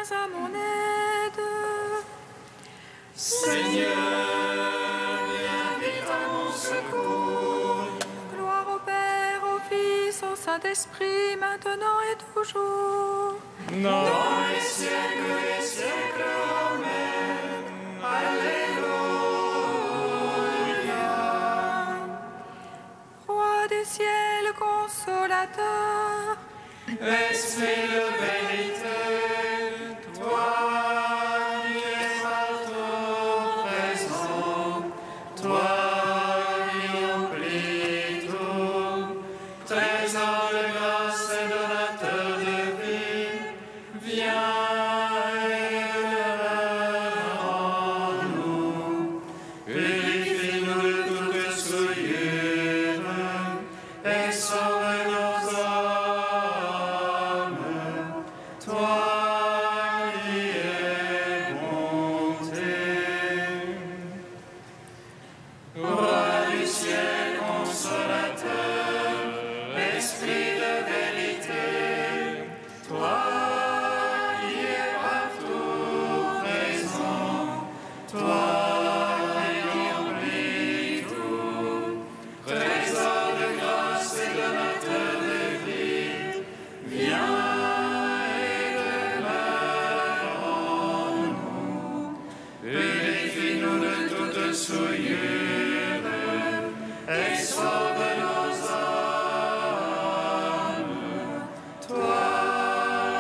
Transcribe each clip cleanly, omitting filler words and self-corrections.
viens à mon aide. Seigneur, viens vite à mon secours. Gloire au Père, au Fils, au Saint-Esprit, maintenant et toujours. Dans les siècles, amen. Alléluia. Roi des ciels, consolateur, Esprit de vérité, toi qui es partout présent, toi qui emplis tout, trésor de grâce et donateur de vie, viens et demeure en nous. Purifie-nous de toute souillure et sauve nos âmes. Toi qui es bonté. Roi du ciel consolateur, Esprit de vérité, toi qui es partout présent, toi qui emplis tout, trésor de grâce et donateur de vie, viens et demeure en nous. Purifie-nous de toute souillure et sauve nos âmes. Toi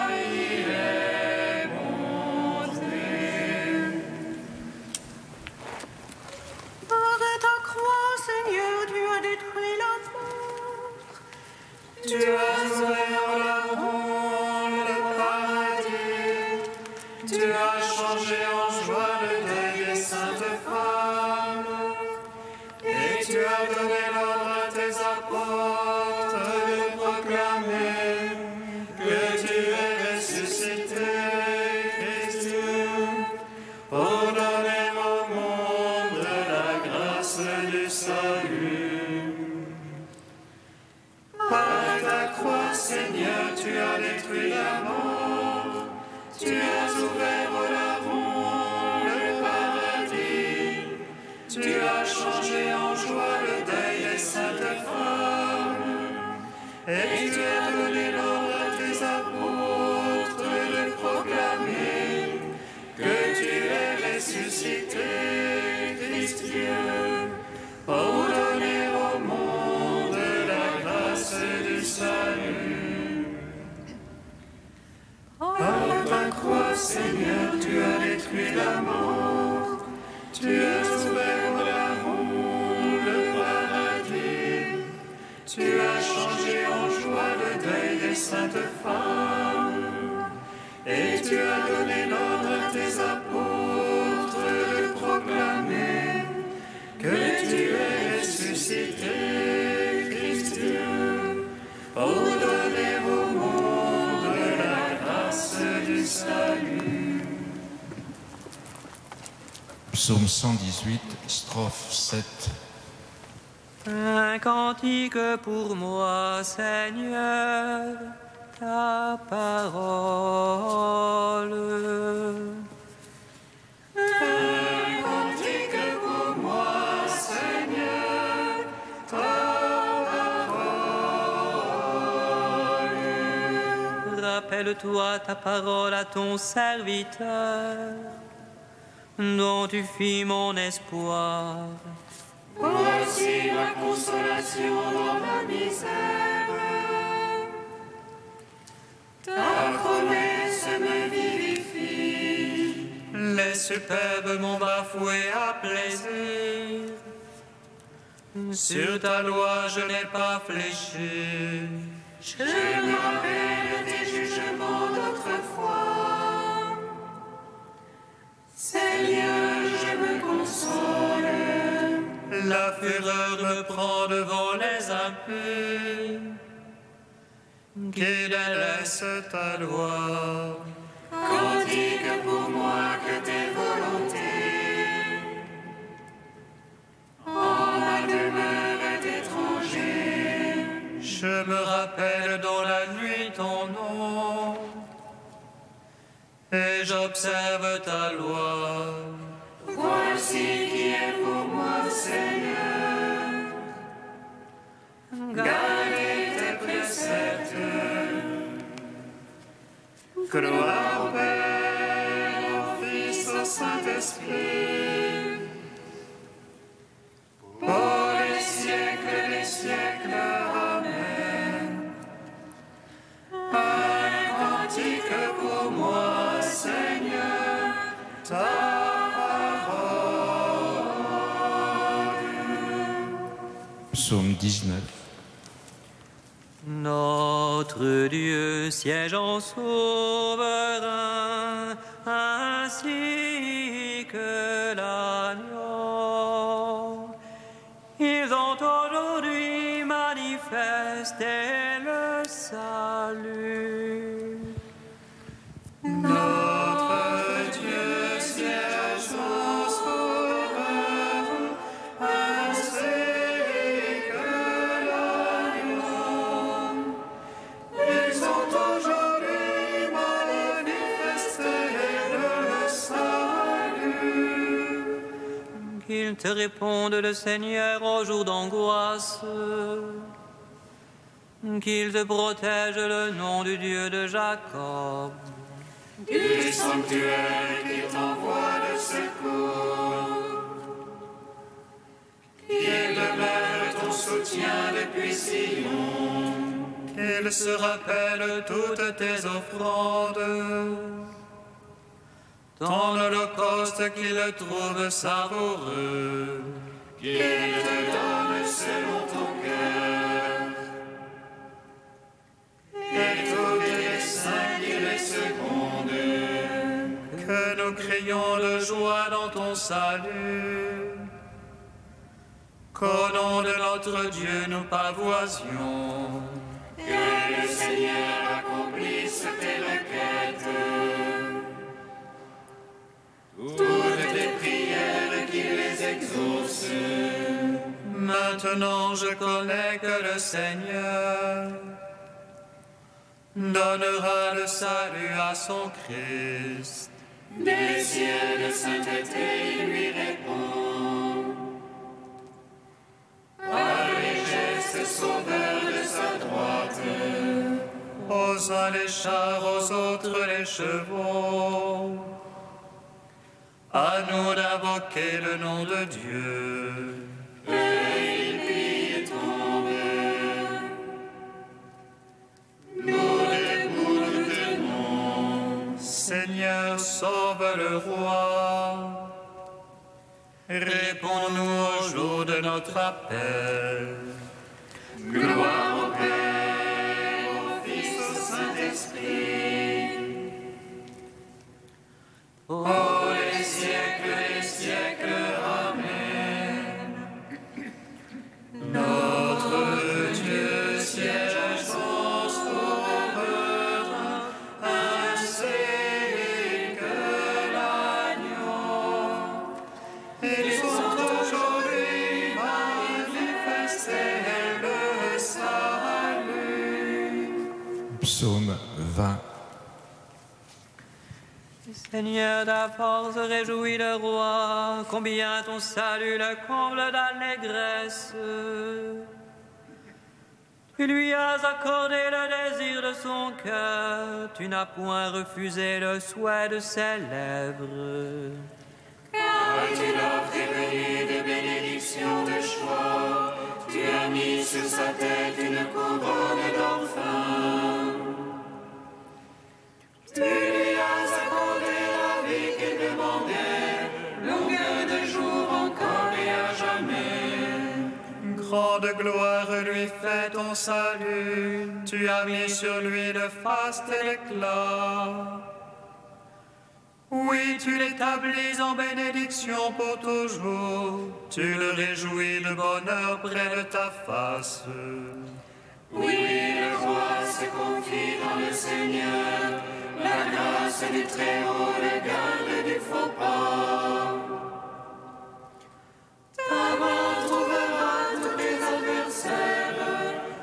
qui es bonté. par ta croix, Seigneur, tu as détruit la mort. Tu as ouvert la ronde, le paradis. Tu as changé en joie le deuil des saintes femmes. Et tu as donné l'ordre à tes apôtres de proclamer que tu es ressuscité, Christ, pour donner au monde la grâce du salut. Par ta croix, Seigneur, tu as détruit la mort. Tu as ouvert au larron le paradis. Tu as changé en joie le deuil des saintes femmes. Et tu as donné l'ordre à tes apôtres de proclamer que tu es ressuscité, Christ Dieu, pour donner au monde la grâce du salut. Par ta croix, Seigneur, tu as détruit la mort. Tu as ouvert au larron le paradis. Tu as changé en joie le deuil des saintes femmes. Et tu as donné l'ordre à tes apôtres de proclamer que tu es ressuscité, Christ Dieu, pour donner au monde la grâce du salut. Psaume 118, strophe 7. Un cantique pour moi, Seigneur, ta parole. Un cantique pour moi, Seigneur, ta parole. Rappelle-toi ta parole à ton serviteur, dont tu fis mon espoir. Voici ma consolation dans ma misère. Ta promesse me vivifie. Les superbes m'ont bafoué à plaisir. Sur ta loi je n'ai pas fléchi. Je me rappelle tes jugements d'autrefois. Seigneur, je me console. La fureur me prend devant les impurs, qui délaissent ta loi. Cantique pour moi que tes volontés en ma demeure étranger. Je me rappelle dans la nuit ton nom et j'observe ta loi. Voici qui est pour moi, Seigneur. Gardez tes préceptes. Gloire au Père, au Fils, au Saint-Esprit, pour les siècles des siècles. Amen. Un cantique pour moi, Seigneur, ta Psaume 19. Notre Dieu siège en souverain, ainsi que l'agneau. Ils ont aujourd'hui manifesté le salut. Notre Dieu siège en souverain, ainsi que l'agneau. Ils ont aujourd'hui manifesté le salut. Qu'ils te répondent, le Seigneur, au jour d'angoisse. Qu'il te protège, le nom du Dieu de Jacob. Du sanctuaire qui t'envoie le secours. Qu'il demeure ton soutien depuis Sion. Qu'il se rappelle toutes tes offrandes. Ton holocauste qu'il trouve savoureux. Qu'il te donne selon ton cœur. Et tous les saints qui les secondent. Que nous crions de joie dans ton salut. Qu'au nom de notre Dieu nous pavoisions. Que le Seigneur accomplisse tes requêtes. Toutes tes prières qu'il les exauce. Maintenant je connais que le Seigneur donnera le salut à son Christ. Des cieux de sainteté il lui répond. Par les gestes sauveurs de sa droite. Aux uns les chars, aux autres les chevaux. À nous d'invoquer le nom de Dieu. Et puis tombe. Nous debout nous tenons. Seigneur, sauve le roi. Réponds-nous au jour de notre appel. Gloire au Père, au Fils, au Saint-Esprit. Pour les siècles des siècles. Amen. Notre Dieu siège en souverain, ainsi que l'agneau. Ils ont aujourd'hui manifesté le salut. Psaume 20. Seigneur, ta force réjouit le roi, combien ton salut le comble d'allégresse. Tu lui as accordé le désir de son cœur, tu n'as point refusé le souhait de ses lèvres. Car tu l'as prévenu de bénédictions de choix, tu as mis sur sa tête une couronne d'orphin. Tu lui as accordé la vie qu'il demandait, longueur de jour encore et à jamais. Grande gloire lui fait ton salut, tu as mis sur lui le faste éclat. Oui, tu l'établis en bénédiction pour toujours, tu le réjouis de bonheur près de ta face. Oui, le roi se confie dans le Seigneur, la grâce du Très-Haut le garde du faux pas. Ta main trouvera tous tes adversaires,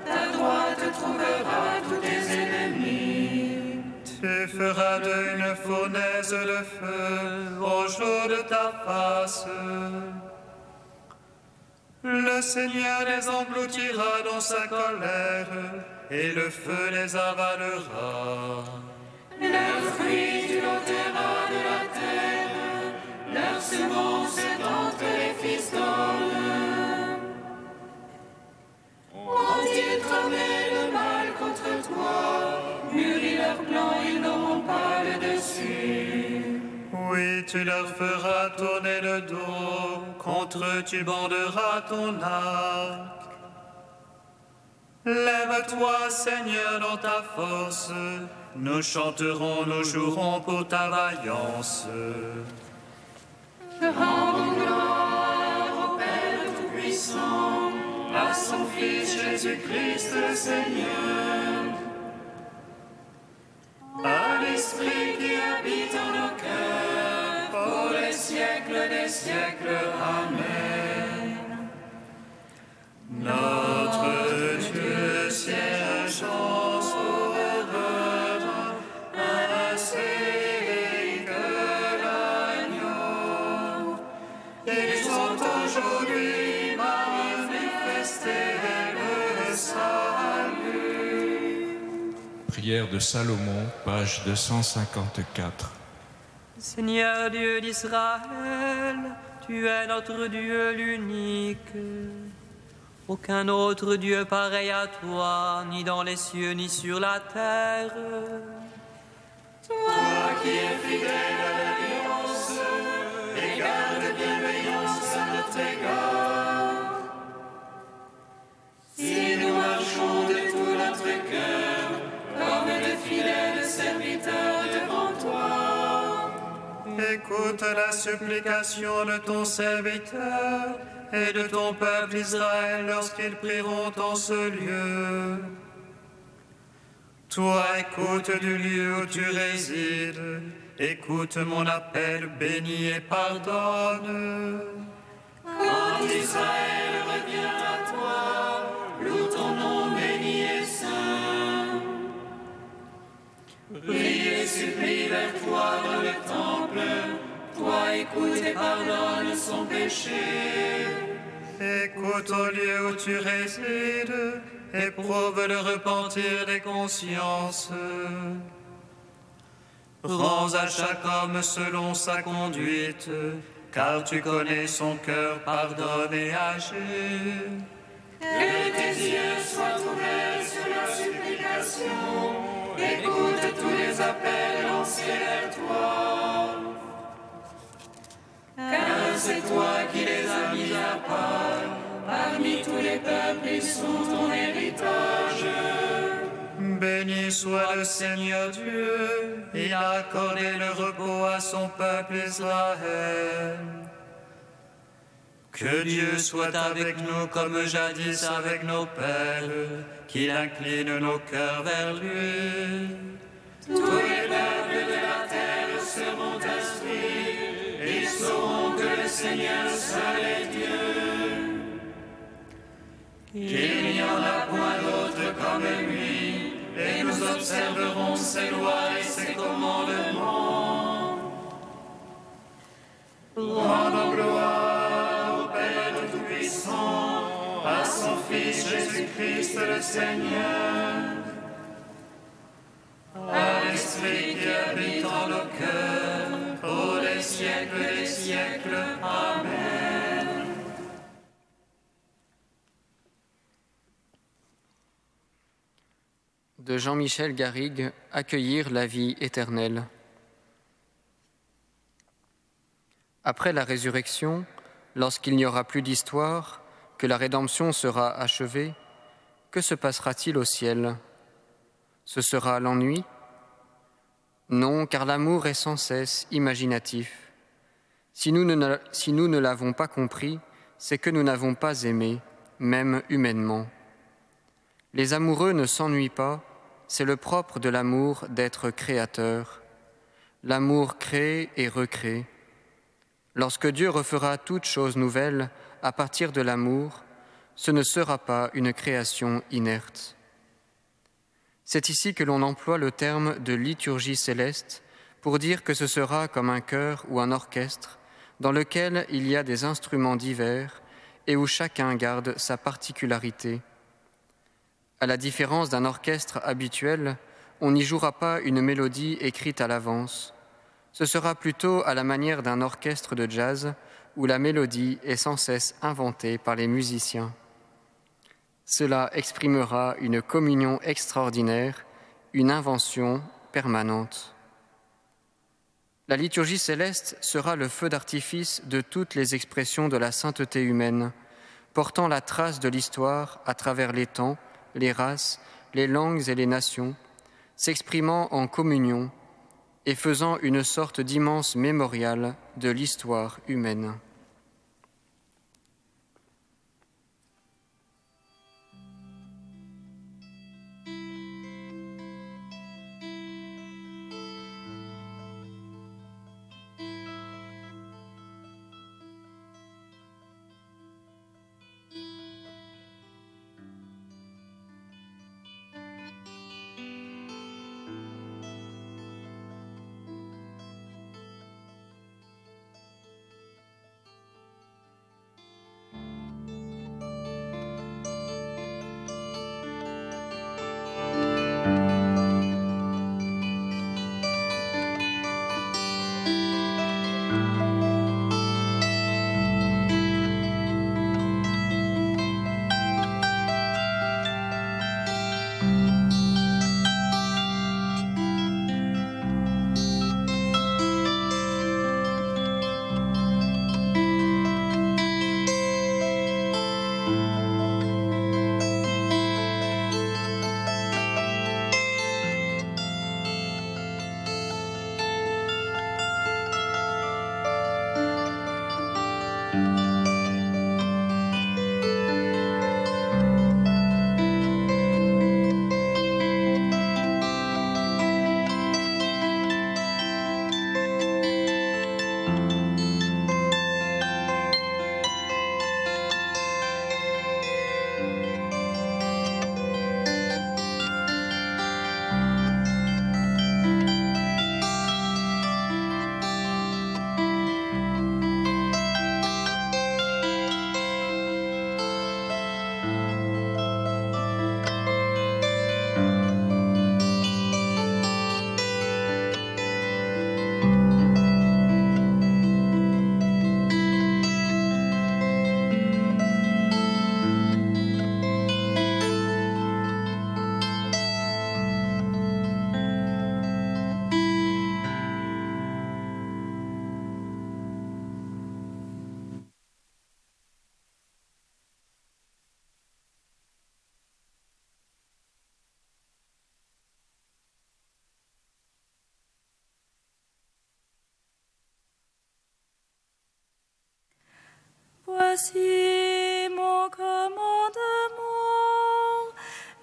ta droite trouvera tous tes ennemis. Tu Tu feras d'eux une fournaise de feu au jour de ta face. Le Seigneur les engloutira dans sa colère, et le feu les avalera. Leurs fruits tu l'ôteras de la terre, leur semence d'entre les fils d'hommes. Ont-ils tramé le mal contre toi, mûri leur plan, ils n'auront pas le dessus. Oui, tu leur feras tourner le dos, contre eux tu banderas ton arc. Lève-toi, Seigneur, dans ta force, nous chanterons, nous jouerons pour ta vaillance. Rendons gloire au Père Tout-Puissant, à son Fils Jésus-Christ le Seigneur, à l'Esprit qui habite en nos cœurs, pour les siècles des siècles. Amen. Notre Dieu siège en sauveur, ainsi que l'agneau. Ils ont aujourd'hui manifesté le salut. Prière de Salomon, page 254. Seigneur Dieu d'Israël, tu es notre Dieu l'unique. Aucun autre Dieu pareil à toi, ni dans les cieux, ni sur la terre. Toi qui es fidèle à l'alliance et garde bienveillance à notre égard. Si nous marchons de tout notre cœur, comme de fidèles serviteurs devant toi. Écoute la supplication de ton serviteur et de ton peuple Israël lorsqu'ils prieront en ce lieu. Toi, écoute du lieu où tu résides, écoute mon appel, bénis et pardonne. Quand Israël revient à toi, loue ton nom béni et saint. Prie et supplie vers toi dans le temple, toi écoute et pardonne son péché. Écoute au lieu où tu résides, éprouve le repentir des consciences. Rends à chaque homme selon sa conduite, car tu connais son cœur, pardonne et agis. Que tes yeux soient ouverts sur la supplication, écoute tous les appels lancés vers toi. Car c'est toi qui les as mis à part, parmi tous les peuples ils sont ton héritage. Béni soit le Seigneur Dieu, il a accordé le repos à son peuple Israël. Que Dieu soit avec nous comme jadis avec nos pères, qu'il incline nos cœurs vers lui. Tous les peuples de la terre seront instruits, ils sauront que le Seigneur seul est Dieu. Qu'il n'y en a point d'autre comme lui, et nous observerons ses lois et ses commandements. Rendons gloire au Père Tout-Puissant, à son Fils Jésus-Christ le Seigneur, à l'Esprit qui habite en nos cœurs, pour les siècles des siècles. Amen. De Jean-Michel Garrigue, Accueillir la vie éternelle. Après la résurrection, lorsqu'il n'y aura plus d'histoire, que la rédemption sera achevée, que se passera-t-il au ciel? Ce sera l'ennui? Non, car l'amour est sans cesse imaginatif. Si nous ne l'avons pas compris, c'est que nous n'avons pas aimé, même humainement. Les amoureux ne s'ennuient pas, c'est le propre de l'amour d'être créateur. L'amour crée et recrée. Lorsque Dieu refera toute chose nouvelle à partir de l'amour, ce ne sera pas une création inerte. C'est ici que l'on emploie le terme de liturgie céleste pour dire que ce sera comme un chœur ou un orchestre dans lequel il y a des instruments divers et où chacun garde sa particularité. À la différence d'un orchestre habituel, on n'y jouera pas une mélodie écrite à l'avance. Ce sera plutôt à la manière d'un orchestre de jazz où la mélodie est sans cesse inventée par les musiciens. Cela exprimera une communion extraordinaire, une invention permanente. La liturgie céleste sera le feu d'artifice de toutes les expressions de la sainteté humaine, portant la trace de l'histoire à travers les temps, les races, les langues et les nations, s'exprimant en communion et faisant une sorte d'immense mémorial de l'histoire humaine. Voici mon commandement,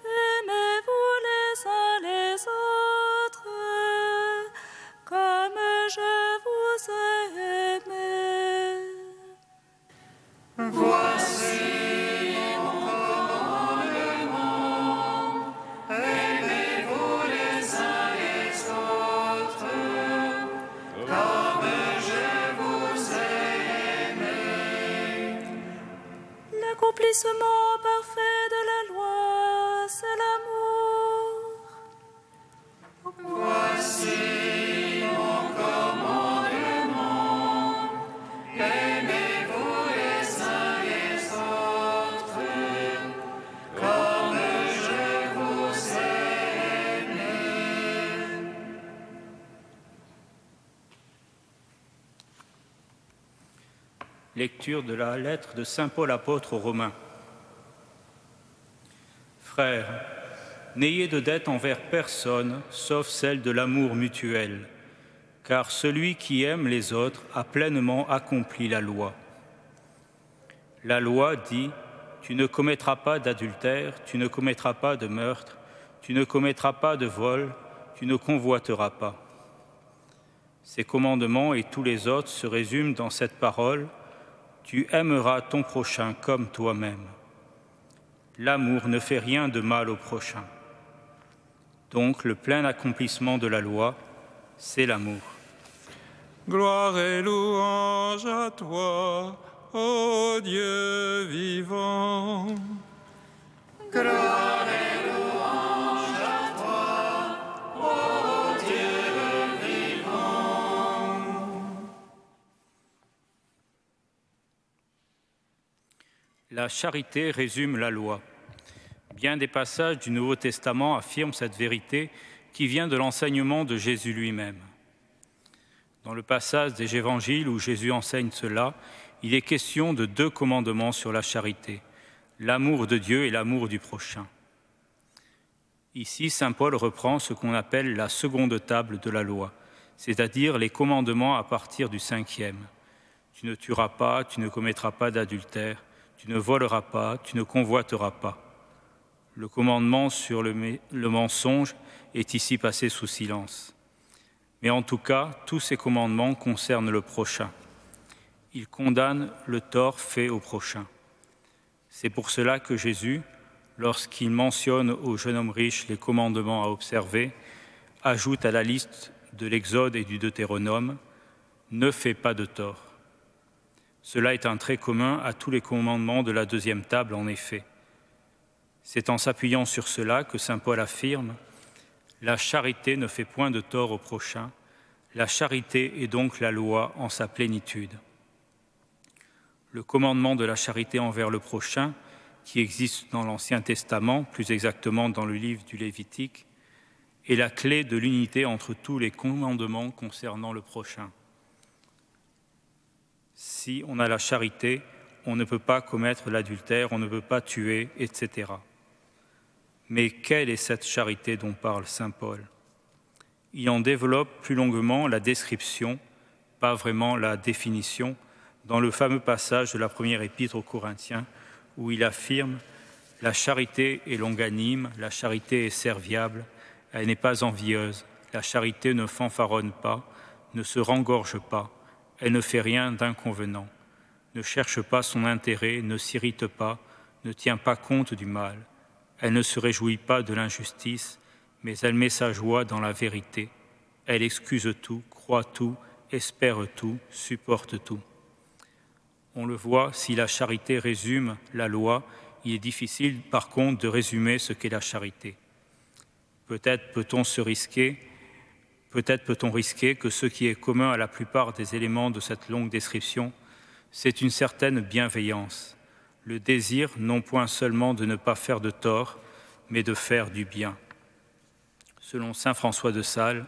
aimez-vous les uns les autres, comme je vous ai aimé. Voici mon commandement, aimez-vous les uns les autres, comme je vous ai aimé. L'accomplissement parfait de la loi, c'est l'amour. Voici mon commandement, aimez-vous les uns les autres, comme je vous ai aimé. Lecture de la lettre de saint Paul apôtre aux Romains. Frères, n'ayez de dette envers personne, sauf celle de l'amour mutuel, car celui qui aime les autres a pleinement accompli la loi. La loi dit « Tu ne commettras pas d'adultère, tu ne commettras pas de meurtre, tu ne commettras pas de vol, tu ne convoiteras pas. » Ces commandements et tous les autres se résument dans cette parole « Tu aimeras ton prochain comme toi-même ». L'amour ne fait rien de mal au prochain. Donc le plein accomplissement de la loi, c'est l'amour. Gloire et louange à toi, ô Dieu vivant. Gloire et louange à toi, ô Dieu vivant. La charité résume la loi. Bien des passages du Nouveau Testament affirment cette vérité qui vient de l'enseignement de Jésus lui-même. Dans le passage des Évangiles où Jésus enseigne cela, il est question de 2 commandements sur la charité, l'amour de Dieu et l'amour du prochain. Ici, saint Paul reprend ce qu'on appelle la seconde table de la loi, c'est-à-dire les commandements à partir du 5e. Tu ne tueras pas, tu ne commettras pas d'adultère, tu ne voleras pas, tu ne convoiteras pas. Le commandement sur le mensonge est ici passé sous silence. Mais en tout cas, tous ces commandements concernent le prochain. Ils condamnent le tort fait au prochain. C'est pour cela que Jésus, lorsqu'il mentionne au jeune homme riche les commandements à observer, ajoute à la liste de l'Exode et du Deutéronome « Ne fais pas de tort ». Cela est un trait commun à tous les commandements de la 2e table, en effet. C'est en s'appuyant sur cela que saint Paul affirme « La charité ne fait point de tort au prochain, la charité est donc la loi en sa plénitude. » Le commandement de la charité envers le prochain, qui existe dans l'Ancien Testament, plus exactement dans le livre du Lévitique, est la clé de l'unité entre tous les commandements concernant le prochain. Si on a la charité, on ne peut pas commettre l'adultère, on ne peut pas tuer, etc. Mais quelle est cette charité dont parle saint Paul? Il en développe plus longuement la description, pas vraiment la définition, dans le fameux passage de la première épître aux Corinthiens, où il affirme « La charité est longanime, la charité est serviable, elle n'est pas envieuse, la charité ne fanfaronne pas, ne se rengorge pas, elle ne fait rien d'inconvenant, ne cherche pas son intérêt, ne s'irrite pas, ne tient pas compte du mal. Elle ne se réjouit pas de l'injustice, mais elle met sa joie dans la vérité. Elle excuse tout, croit tout, espère tout, supporte tout. » On le voit, si la charité résume la loi, il est difficile par contre de résumer ce qu'est la charité. Peut-être peut-on risquer que ce qui est commun à la plupart des éléments de cette longue description, c'est une certaine bienveillance, le désir non point seulement de ne pas faire de tort, mais de faire du bien. Selon saint François de Sales,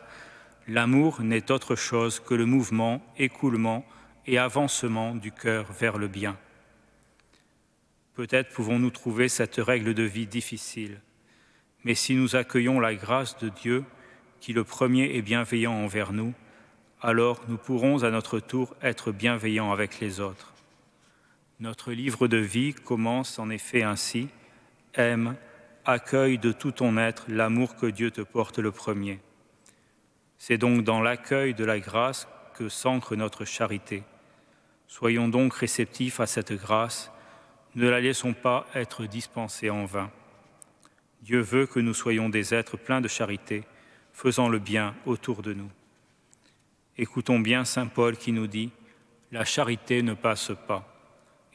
l'amour n'est autre chose que le mouvement, écoulement et avancement du cœur vers le bien. Peut-être pouvons-nous trouver cette règle de vie difficile, mais si nous accueillons la grâce de Dieu, qui le premier est bienveillant envers nous, alors nous pourrons à notre tour être bienveillants avec les autres. Notre livre de vie commence en effet ainsi « Aime, accueille de tout ton être l'amour que Dieu te porte le premier ». C'est donc dans l'accueil de la grâce que s'ancre notre charité. Soyons donc réceptifs à cette grâce, ne la laissons pas être dispensée en vain. Dieu veut que nous soyons des êtres pleins de charité, faisant le bien autour de nous. Écoutons bien saint Paul qui nous dit « La charité ne passe pas ».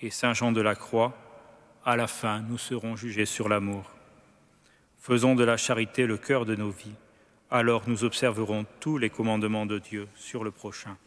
Et saint Jean de la Croix, à la fin, nous serons jugés sur l'amour. Faisons de la charité le cœur de nos vies, alors nous observerons tous les commandements de Dieu sur le prochain.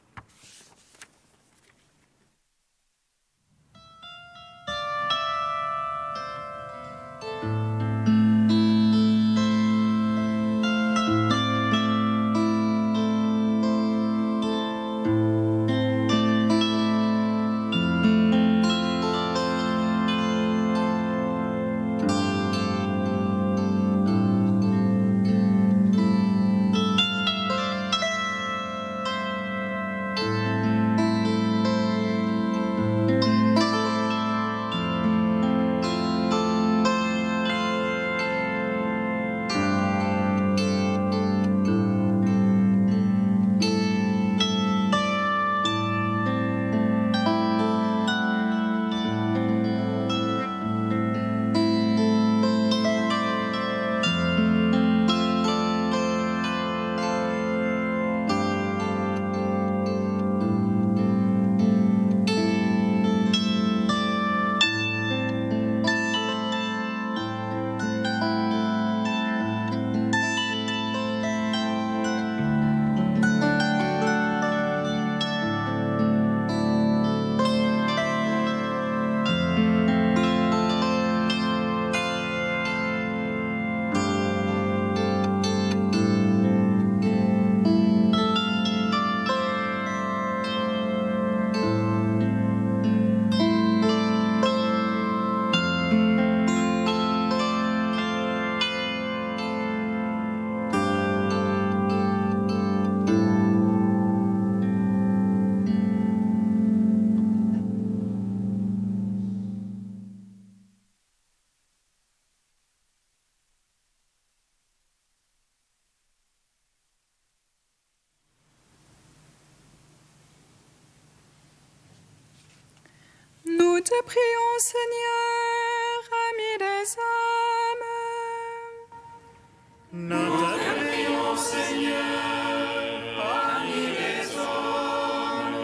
te prions, Seigneur, ami des hommes. Nous te prions, Seigneur, ami des hommes.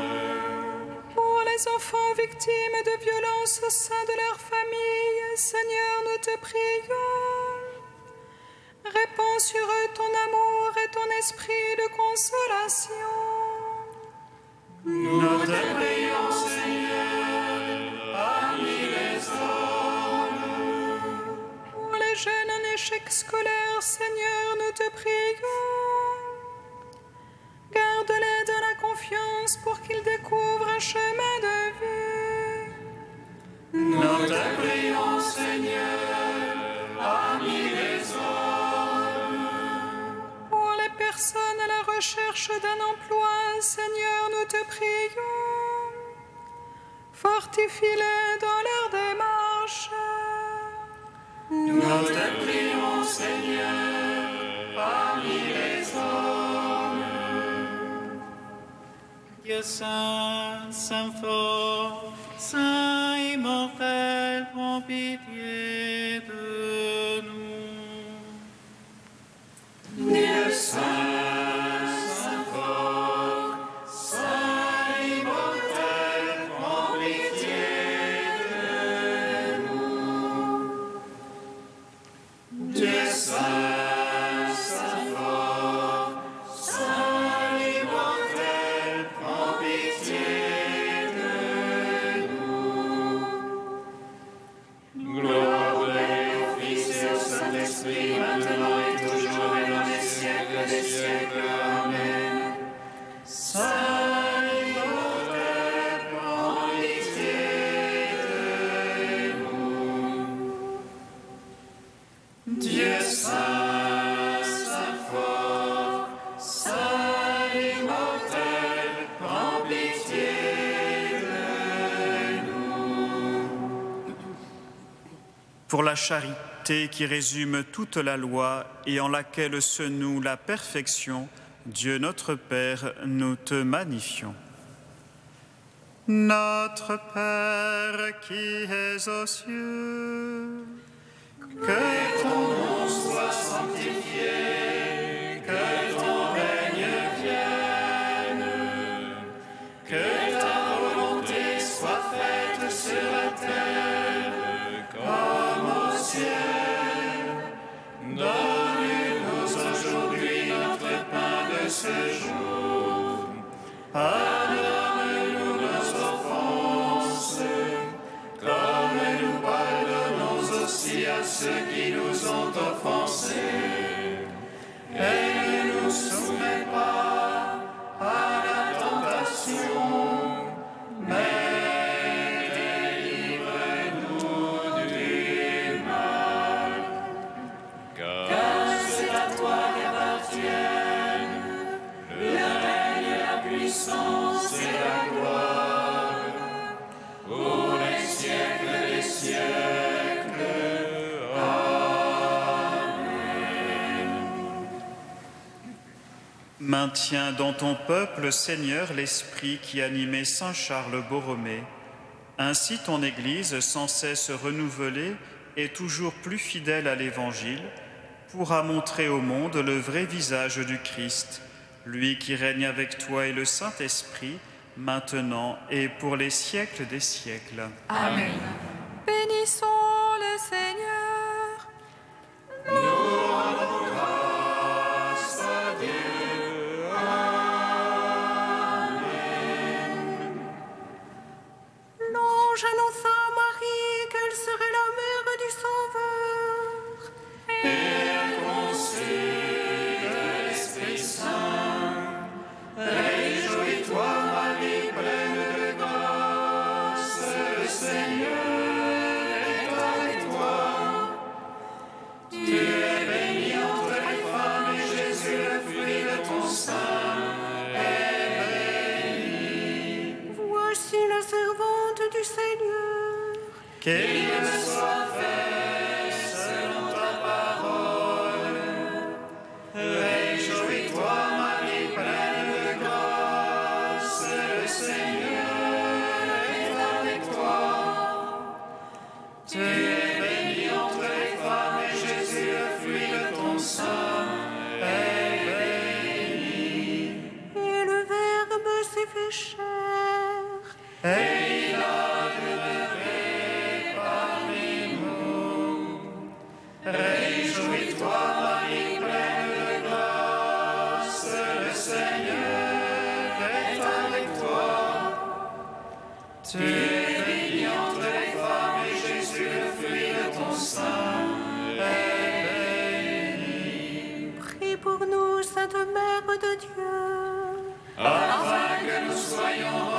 Pour les enfants victimes de violences au sein de leur famille, Seigneur, nous te prions. Répands sur eux ton amour et ton esprit de consolation. Nous te prions, Seigneur, ami les hommes. Pour les jeunes en échec scolaire, Seigneur, nous te prions. Garde-les dans la confiance pour qu'ils découvrent un chemin de vie. Nous te prions, Seigneur, ami les hommes. Pour les personnes à la recherche d'un emploi, Seigneur, nous te prions. Fortifie-les dans leur démarche. Nous te prions, Seigneur, parmi les hommes. Dieu saint, saint fort, saint immortel, prends pitié de nous. Dieu saint, saint fort, saint immortel, prends pitié de nous. Dieu saint, saint fort, saint immortel, prends pitié de nous. Gloire au Fils et au Saint-Esprit, maintenant et toujours et dans les siècles des siècles. Amen. Saint immortel, prends pitié de nous. Dieu saint, saint fort, saint immortel, prends pitié de nous. Pour la charité qui résume toute la loi et en laquelle se noue la perfection, Dieu notre Père, nous te magnifions. Notre Père qui es aux cieux, Que ton nom soit sanctifié, que ton règne vienne, que ta volonté soit faite sur la terre comme au ciel. Donne-nous aujourd'hui notre pain de ce jour. Pardonne-nous nos offenses, comme nous pardonnons aussi à ceux qui nous ont offensés. Et ne nous soumets pas à la tentation, mais délivre-nous du mal. Car c'est à toi qu'appartiennent le règne, la puissance et la gloire pour les siècles des siècles. Amen. maintiens dans ton peuple, Seigneur, l'esprit qui animait saint Charles Borromée. Ainsi ton Église, sans cesse renouvelée et toujours plus fidèle à l'Évangile, pourra montrer au monde le vrai visage du Christ, lui qui règne avec toi et le Saint-Esprit, maintenant et pour les siècles des siècles. Amen. Bénissons le Seigneur. Nous rendons grâce à Dieu. Amen. L'ange annonça à Marie qu'elle serait la mère du Sauveur. Et elle conçut de l'Esprit Saint. Réjouis-toi, Marie, pleine de grâce, le Seigneur est avec toi. Tu es bénie entre les femmes et Jésus, le fruit de ton sein, est béni. Voici la servante du Seigneur. Qu'il me soit fait selon ta parole. Réjouis-toi, Marie, pleine de grâce, le Seigneur est avec toi. chair. Et il a demeuré parmi nous. Réjouis-toi, Marie, pleine de grâce, le Seigneur est avec toi. Tu es bénie entre les femmes, et Jésus, le fruit de ton sein, est béni. Prie pour nous, Sainte Mère de Dieu, afin que nous soyons